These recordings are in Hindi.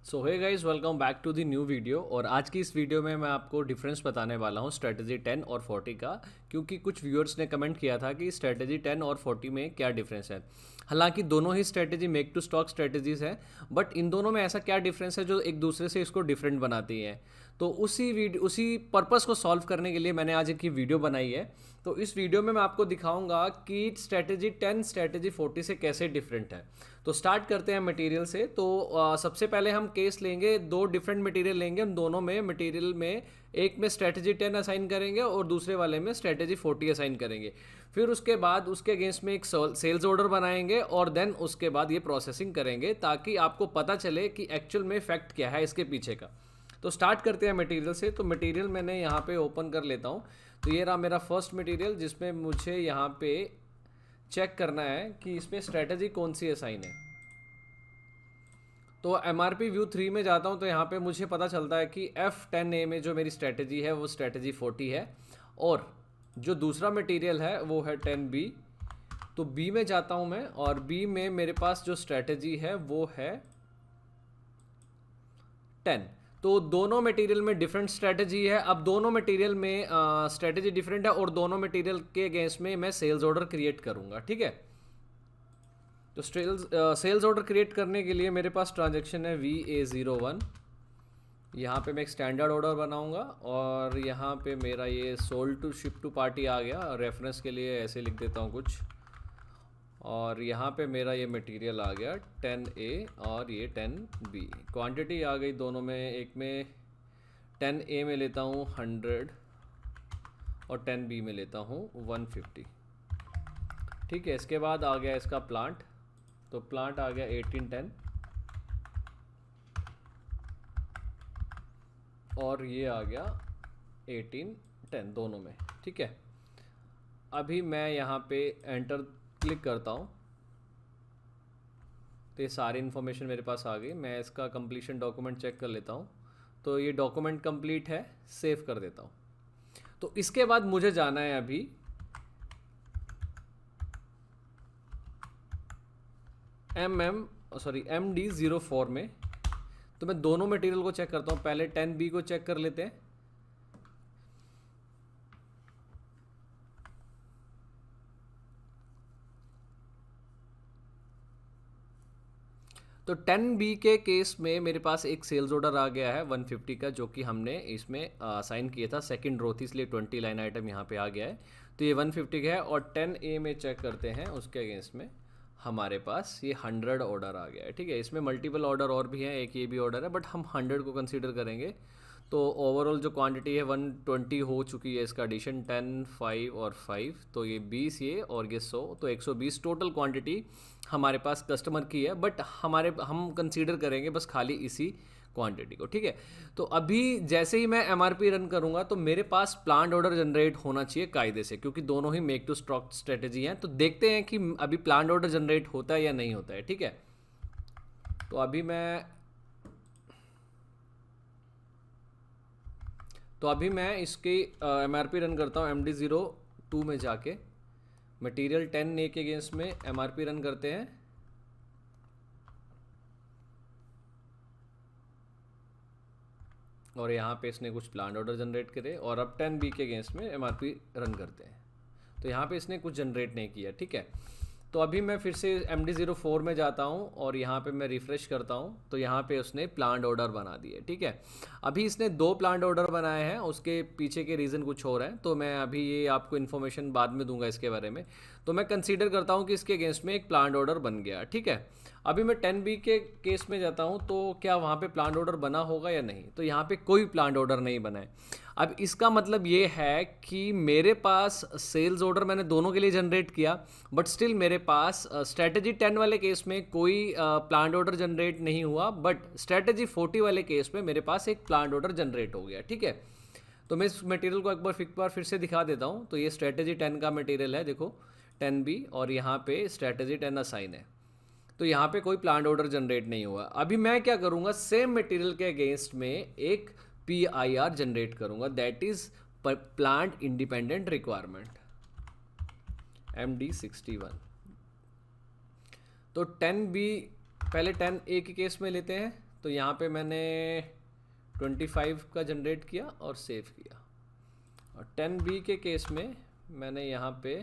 So hey guys, welcome back to the new video. और आज की इस वीडियो में मैं आपको डिफरेंस बताने वाला हूँ स्ट्रेटजी 10 और 40 का, क्योंकि कुछ व्यूअर्स ने कमेंट किया था कि स्ट्रेटजी 10 और 40 में क्या डिफरेंस है। हालांकि दोनों ही strategy make to stock strategies हैं, बट इन दोनों में ऐसा क्या डिफरेंस है जो एक दूसरे से इसको डिफरेंट बनाती है। तो उसी पर्पस को सॉल्व करने के लिए मैंने आज एक वीडियो बनाई है। तो इस वीडियो में मैं आपको दिखाऊंगा कि स्ट्रेटजी 10 स्ट्रेटजी 40 से कैसे डिफरेंट है। तो स्टार्ट करते हैं मटेरियल से। तो सबसे पहले हम केस लेंगे, दो डिफरेंट मटेरियल लेंगे, उन दोनों में मटेरियल में एक में स्ट्रेटजी 10 असाइन करेंगे और दूसरे वाले में स्ट्रेटजी 40 असाइन करेंगे। फिर उसके बाद उसके अगेंस्ट में एक सेल्स ऑर्डर बनाएंगे और देन उसके बाद ये प्रोसेसिंग करेंगे, ताकि आपको पता चले कि एक्चुअल में फैक्ट क्या है इसके पीछे का। तो स्टार्ट करते हैं मटेरियल से। तो मटेरियल मैंने यहाँ पे ओपन कर लेता हूँ। तो ये रहा मेरा फर्स्ट मटेरियल, जिसमें मुझे यहाँ पे चेक करना है कि इसमें स्ट्रेटजी कौन सी असाइन है। तो MRP व्यू 3 में जाता हूँ तो यहाँ पे मुझे पता चलता है कि F10A में जो मेरी स्ट्रेटजी है वो स्ट्रेटजी 40 है, और जो दूसरा मटेरियल है वो है 10B। तो B में जाता हूँ मैं, और B में मेरे पास जो स्ट्रेटजी है वो है 10। तो दोनों मटेरियल में डिफरेंट स्ट्रेटजी है। अब दोनों मटेरियल में स्ट्रेटजी डिफरेंट है, और दोनों मटेरियल के अगेंस्ट में मैं सेल्स ऑर्डर क्रिएट करूँगा। ठीक है। तो सेल्स ऑर्डर क्रिएट करने के लिए मेरे पास ट्रांजेक्शन है VA01। यहाँ पे मैं एक स्टैंडर्ड ऑर्डर बनाऊंगा, और यहाँ पे मेरा ये sold to ship to party आ गया। रेफरेंस के लिए ऐसे लिख देता हूँ कुछ। और यहाँ पे मेरा ये मटेरियल आ गया 10A और ये 10B। क्वांटिटी आ गई दोनों में। एक में 10A में लेता हूँ 100 और 10B में लेता हूँ 150। ठीक है। इसके बाद आ गया इसका प्लांट। तो प्लांट आ गया 1810, और ये आ गया 1810 दोनों में। ठीक है। अभी मैं यहाँ पे एंटर क्लिक करता हूँ तो ये सारी इन्फॉर्मेशन मेरे पास आ गई। मैं इसका कंप्लीशन डॉक्यूमेंट चेक कर लेता हूँ। तो ये डॉक्यूमेंट कंप्लीट है, सेव कर देता हूँ। तो इसके बाद मुझे जाना है अभी MD04 में। तो मैं दोनों मटेरियल को चेक करता हूँ। पहले 10B को चेक कर लेते हैं। तो 10B के केस में मेरे पास एक सेल्स ऑर्डर आ गया है 150 का, जो कि हमने इसमें साइन किया था। सेकंड रो थी, इसलिए 20 लाइन आइटम यहाँ पे आ गया है। तो ये 150 का है। और 10A में चेक करते हैं, उसके अगेंस्ट में हमारे पास ये 100 ऑर्डर आ गया है। ठीक है। इसमें मल्टीपल ऑर्डर और भी हैं, एक ये भी ऑर्डर है, बट हम 100 को कंसीडर करेंगे। तो ओवरऑल जो क्वांटिटी है 120 हो चुकी है। इसका एडिशन 10, 5 और 5, तो ये 20 ये और ये 100, तो 120 टोटल क्वांटिटी हमारे पास कस्टमर की है। बट हम कंसीडर करेंगे बस खाली इसी क्वांटिटी को। ठीक है। तो अभी जैसे ही मैं MRP रन करूंगा तो मेरे पास प्लांट ऑर्डर जनरेट होना चाहिए कायदे से, क्योंकि दोनों ही मेक टू स्टॉक स्ट्रेटजी हैं। तो देखते हैं कि अभी प्लांट ऑर्डर जनरेट होता है या नहीं होता है। ठीक है। तो अभी मैं इसकी MRP रन करता हूँ। MD02 में जाके मटेरियल 10A के अगेंस्ट में MRP रन करते हैं। और यहाँ पे इसने कुछ प्लान ऑर्डर जनरेट करे, और अब 10B के अगेंस्ट में MRP रन करते हैं। तो यहाँ पे इसने कुछ जनरेट नहीं किया। ठीक है। तो अभी मैं फिर से MD04 में जाता हूँ, और यहाँ पे मैं रिफ़्रेश करता हूँ। तो यहाँ पे उसने प्लांट ऑर्डर बना दिए। ठीक है। अभी इसने 2 प्लांट ऑर्डर बनाए हैं, उसके पीछे के रीज़न कुछ और हैं। तो मैं अभी ये आपको इन्फॉर्मेशन बाद में दूंगा इसके बारे में। तो मैं कंसीडर करता हूँ कि इसके अगेंस्ट में एक प्लांट ऑर्डर बन गया। ठीक है। अभी मैं 10B के केस में जाता हूँ, तो क्या वहाँ पे प्लांट ऑर्डर बना होगा या नहीं। तो यहाँ पे कोई प्लांट ऑर्डर नहीं बना है। अब इसका मतलब ये है कि मेरे पास सेल्स ऑर्डर मैंने दोनों के लिए जनरेट किया, बट स्टिल मेरे पास स्ट्रेटजी 10 वाले केस में कोई प्लांट ऑर्डर जनरेट नहीं हुआ, बट स्ट्रेटजी 40 वाले केस में मेरे पास एक प्लांट ऑर्डर जनरेट हो गया। ठीक है। तो मैं इस मटेरियल को एक बार फिर से दिखा देता हूँ। तो ये स्ट्रेटजी 10 का मटेरियल है, देखो 10B, और यहाँ पे स्ट्रेटजी 10 असाइन है। तो यहाँ पे कोई प्लांट ऑर्डर जनरेट नहीं हुआ। अभी मैं क्या करूँगा, सेम मटेरियल के अगेंस्ट में एक PIR जनरेट करूँगा, that is plant independent requirement, MD61। तो 10B पहले 10A के केस में लेते हैं। तो तो यहाँ पे मैंने 25 का जनरेट किया और सेव किया। और 10B के केस में मैंने यहाँ पे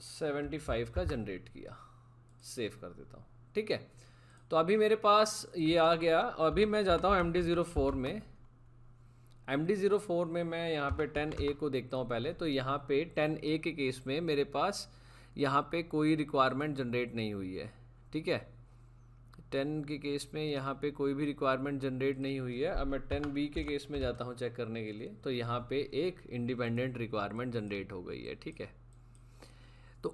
75 का जनरेट किया, सेव कर देता हूँ। ठीक है, तो अभी मेरे पास ये आ गया। अभी मैं जाता हूँ MD04 में। MD04 में मैं यहाँ पे 10A को देखता हूँ पहले। तो यहाँ पे 10A के केस में मेरे पास यहाँ पे कोई रिक्वायरमेंट जनरेट नहीं हुई है। ठीक है, 10 के केस में यहाँ पे कोई भी रिक्वायरमेंट जनरेट नहीं हुई है। अब मैं 10B के केस में जाता हूँ चेक करने के लिए, तो यहाँ पे एक इंडिपेंडेंट रिक्वायरमेंट जनरेट हो गई है। ठीक है, तो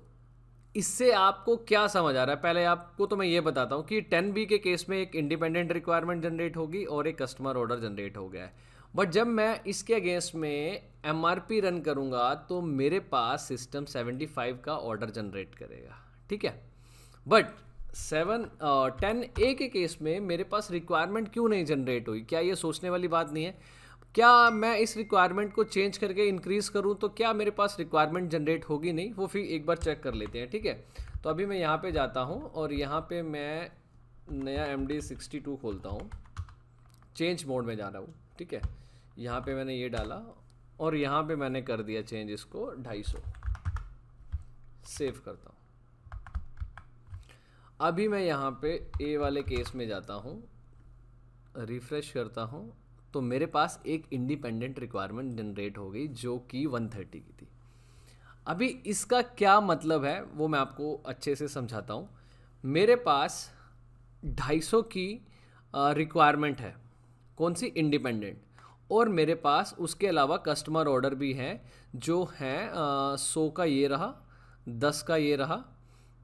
इससे आपको क्या समझ आ रहा है? पहले आपको तो मैं ये बताता हूँ कि 10B के केस में एक इंडिपेंडेंट रिक्वायरमेंट जनरेट होगी और एक कस्टमर ऑर्डर जनरेट हो गया है। बट जब मैं इसके अगेंस्ट में MRP रन करूँगा तो मेरे पास सिस्टम 75 का ऑर्डर जनरेट करेगा। ठीक है, बट 10A के केस में मेरे पास रिक्वायरमेंट क्यों नहीं जनरेट हुई? क्या ये सोचने वाली बात नहीं है? क्या मैं इस रिक्वायरमेंट को चेंज करके इंक्रीज़ करूं तो क्या मेरे पास रिक्वायरमेंट जनरेट होगी? नहीं, वो फिर एक बार चेक कर लेते हैं। ठीक है, तो अभी मैं यहाँ पे जाता हूँ और यहाँ पे मैं नया MD62 खोलता हूँ, चेंज मोड में जा रहा हूँ। ठीक है, यहाँ पे मैंने ये डाला और यहाँ पे मैंने कर दिया चेंज इसको 250, सेव करता हूँ। अभी मैं यहाँ पे A वाले केस में जाता हूँ, रिफ्रेश करता हूँ, तो मेरे पास एक इंडिपेंडेंट रिक्वायरमेंट जनरेट हो गई जो कि 130 की थी। अभी इसका क्या मतलब है वो मैं आपको अच्छे से समझाता हूँ। मेरे पास 250 की रिक्वायरमेंट है, कौन सी? इंडिपेंडेंट। और मेरे पास उसके अलावा कस्टमर ऑर्डर भी हैं जो हैं 100 का ये रहा, 10 का ये रहा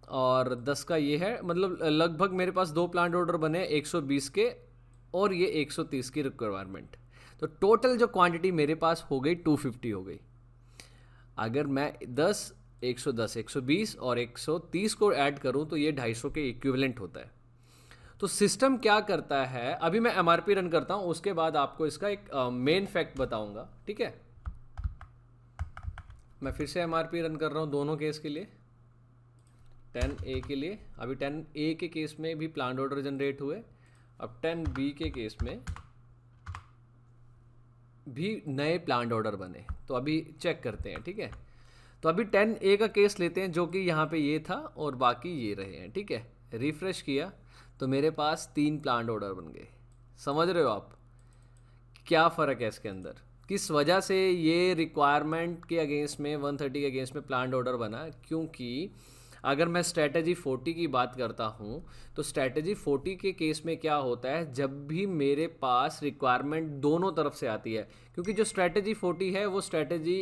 और 10 का ये है। मतलब लगभग मेरे पास 2 प्लांट ऑर्डर बने 120 के और ये 130 की रिक्वायरमेंट। तो टोटल जो क्वांटिटी मेरे पास हो गई 250 हो गई। अगर मैं 10, 110, 120 और 130 को ऐड करूं तो ये 250 के इक्विवेलेंट होता है। तो सिस्टम क्या करता है, अभी मैं MRP रन करता हूं, उसके बाद आपको इसका एक मेन फैक्ट बताऊंगा। ठीक है, मैं फिर से MRP रन कर रहा हूं दोनों केस के लिए। 10A के लिए अभी 10A के केस में भी प्लांट ऑर्डर जनरेट हुए। अब 10B के केस में भी नए प्लांट ऑर्डर बने, तो अभी चेक करते हैं। ठीक है, तो अभी 10A का केस लेते हैं जो कि यहाँ पे ये था और बाकी ये रहे हैं। ठीक है, रिफ्रेश किया तो मेरे पास 3 प्लांट ऑर्डर बन गए। समझ रहे हो आप क्या फ़र्क है इसके अंदर? किस वजह से ये रिक्वायरमेंट के अगेंस्ट में 130 के अगेंस्ट में प्लांट ऑर्डर बना? क्योंकि अगर मैं स्ट्रैटेजी 40 की बात करता हूँ तो स्ट्रैटेजी 40 के केस में क्या होता है, जब भी मेरे पास रिक्वायरमेंट दोनों तरफ से आती है, क्योंकि जो स्ट्रैटेजी 40 है वो स्ट्रैटेजी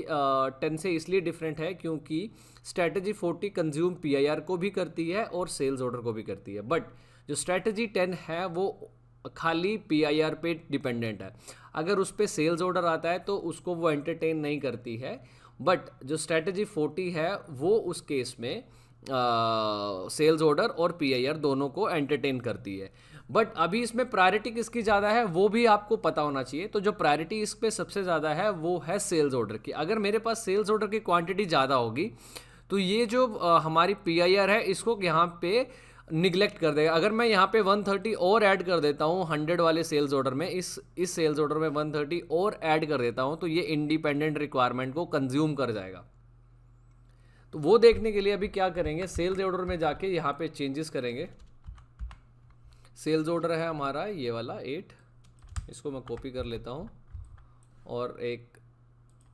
10 से इसलिए डिफरेंट है क्योंकि स्ट्रैटेजी 40 कंज्यूम PIR को भी करती है और सेल्स ऑर्डर को भी करती है, बट जो स्ट्रैटेजी 10 है वो खाली PIR पे डिपेंडेंट है। अगर उस पर सेल्स ऑर्डर आता है तो उसको वो एंटरटेन नहीं करती है, बट जो स्ट्रैटेजी 40 है वो उस केस में सेल्स ऑर्डर और PIR दोनों को एंटरटेन करती है। बट अभी इसमें प्रायोरिटी किसकी ज़्यादा है वो भी आपको पता होना चाहिए। तो जो प्रायोरिटी इस पे सबसे ज़्यादा है वो है सेल्स ऑर्डर की। अगर मेरे पास सेल्स ऑर्डर की क्वांटिटी ज़्यादा होगी तो ये जो हमारी PIR है इसको यहाँ पे निगलेक्ट कर देगा। अगर मैं यहाँ पे 130 और ऐड कर देता हूँ 100 वाले सेल्स ऑर्डर में, इस सेल्स ऑर्डर में 130 और ऐड कर देता हूँ तो ये इंडिपेंडेंट रिक्वायरमेंट को कंज्यूम कर जाएगा। तो वो देखने के लिए अभी क्या करेंगे, सेल्स ऑर्डर में जाके यहाँ पे चेंजेस करेंगे। सेल्स ऑर्डर है हमारा ये वाला 8, इसको मैं कॉपी कर लेता हूँ और एक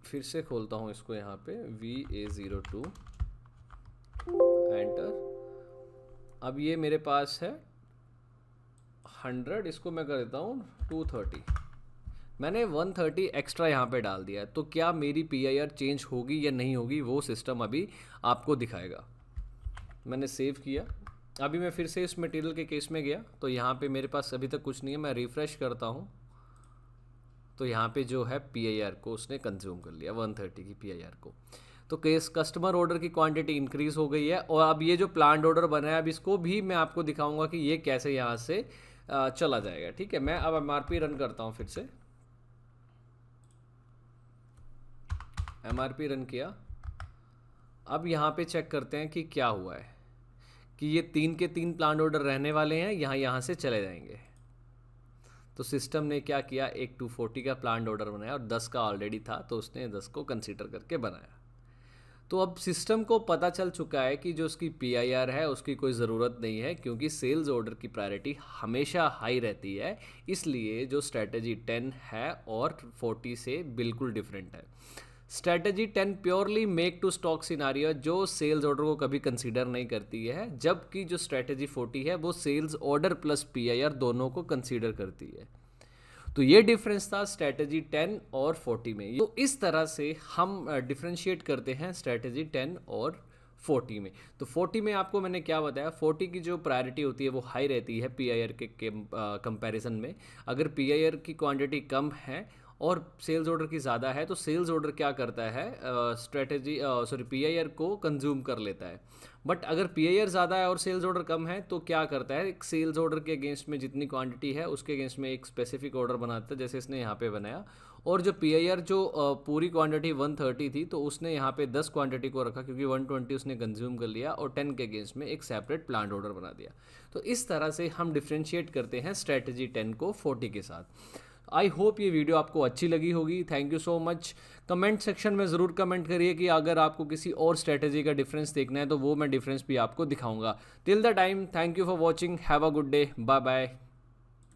फिर से खोलता हूँ इसको यहाँ पे VA02 एंटर। अब ये मेरे पास है 100, इसको मैं कर देता हूँ 230। मैंने 130 एक्स्ट्रा यहाँ पे डाल दिया है, तो क्या मेरी PIR चेंज होगी या नहीं होगी वो सिस्टम अभी आपको दिखाएगा। मैंने सेव किया। अभी मैं फिर से इस मटेरियल के केस में गया तो यहाँ पे मेरे पास अभी तक कुछ नहीं है। मैं रिफ़्रेश करता हूँ तो यहाँ पे जो है PIR को उसने कंज्यूम कर लिया, 130 की PIR को। तो केस कस्टमर ऑर्डर की क्वांटिटी इंक्रीज़ हो गई है। और अब ये जो प्लांट ऑर्डर बना है अब इसको भी मैं आपको दिखाऊंगा कि ये कैसे यहाँ से चला जाएगा। ठीक है, मैं अब MRP रन करता हूँ फिर से। MRP रन किया। अब यहाँ पे चेक करते हैं कि क्या हुआ है। कि ये 3 के 3 प्लांट ऑर्डर रहने वाले हैं, यहाँ से चले जाएंगे। तो सिस्टम ने क्या किया, एक 240 का प्लांट ऑर्डर बनाया और 10 का ऑलरेडी था, तो उसने 10 को कंसीडर करके बनाया। तो अब सिस्टम को पता चल चुका है कि जो उसकी PIR है उसकी कोई ज़रूरत नहीं है, क्योंकि सेल्स ऑर्डर की प्रायोरिटी हमेशा हाई रहती है। इसलिए जो स्ट्रैटेजी 10 है और 40 से बिल्कुल डिफरेंट है। Strategy 10 purely make to stock scenario, जो सेल्स ऑर्डर को कभी कंसीडर नहीं करती है, जबकि जो स्ट्रैटेजी 40 है वो सेल्स ऑर्डर प्लस PIR दोनों को कंसीडर करती है। तो ये डिफरेंस था स्ट्रैटेजी 10 और 40 में। तो इस तरह से हम डिफ्रेंशिएट करते हैं स्ट्रैटेजी 10 और 40 में। तो 40 में आपको मैंने क्या बताया, 40 की जो प्रायोरिटी होती है वो हाई रहती है PIR के कंपैरिजन में। अगर PIR की क्वांटिटी कम है और सेल्स ऑर्डर की ज़्यादा है, तो सेल्स ऑर्डर क्या करता है, PIR को कंज्यूम कर लेता है। बट अगर PIR ज़्यादा है और सेल्स ऑर्डर कम है, तो क्या करता है, एक सेल्स ऑर्डर के अगेंस्ट में जितनी क्वांटिटी है उसके अगेंस्ट में एक स्पेसिफिक ऑर्डर बनाता है, जैसे इसने यहाँ पे बनाया। और जो PIR जो पूरी क्वांटिटी 130 थी, तो उसने यहाँ पे 10 क्वांटिटी को रखा, क्योंकि 120 उसने कंज्यूम कर लिया, और 10 के अगेंस्ट में एक सेपरेट प्लांट ऑर्डर बना दिया। तो इस तरह से हम डिफ्रेंशिएट करते हैं स्ट्रैटेजी 10 को 40 के साथ। आई होप ये वीडियो आपको अच्छी लगी होगी। Thank you so much. Comment section में ज़रूर कमेंट करिए कि अगर आपको किसी और स्ट्रैटेजी का डिफरेंस देखना है, तो वो मैं डिफरेंस भी आपको दिखाऊंगा। Till the time, thank you for watching, have a good day, bye bye.